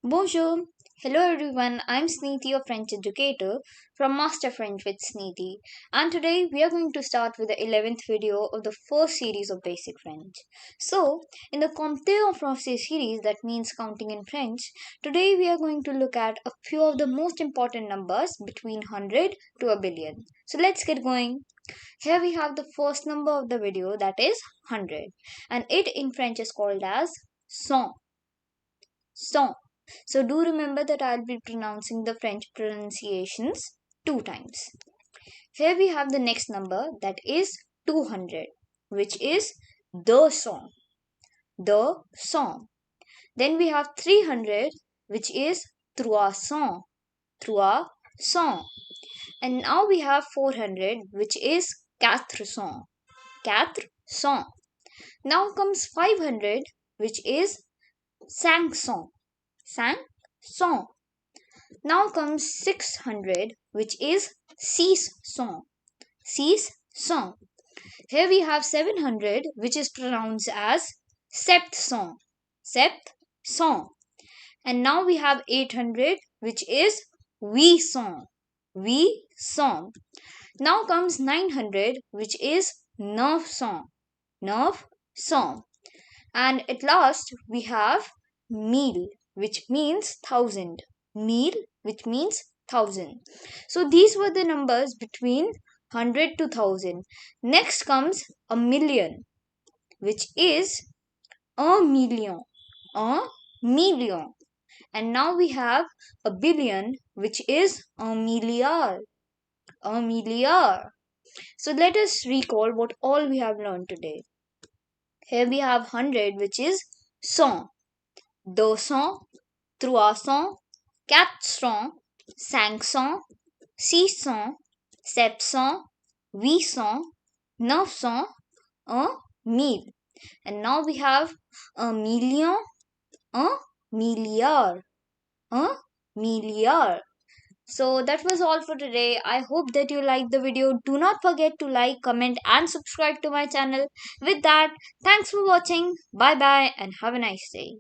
Bonjour. Hello everyone. I'm Sniti, your French educator from Master French with Sniti. And today we are going to start with the 11th video of the first series of Basic French. So, in the Compter en Français series, that means counting in French, today we are going to look at a few of the most important numbers between 100 to a billion. So, let's get going. Here we have the first number of the video, that is 100. And it in French is called as cent. Cent. So do remember that I'll be pronouncing the French pronunciations two times. Here we have the next number, that is 200, which is the song. The song. Then we have 300, which is trois cents. Trois cents. And now we have 400, which is quatre cents. Quatre cents. Now comes 500, which is cinq cents. Cinq cents. Now comes 600, which is six cents. Six cents. Here we have 700, which is pronounced as sept cents. Sept cents. And now we have 800, which is huit cents. Huit cents. Now comes 900, which is neuf cents. Neuf cents. And at last we have mille, which means thousand. Mille, which means thousand. So these were the numbers between 100 to 1000. Next comes a million, which is un million. Un million. And now we have a billion, which is un milliard. Un milliard. So let us recall what all we have learned today. Here we have 100, which is cent. 200, 300, 400, 500, 600, 700, 800, 900, 1000. And now we have a million, a milliard, a milliard. So that was all for today. I hope that you liked the video. Do not forget to like, comment and subscribe to my channel. With that, thanks for watching. Bye bye and have a nice day.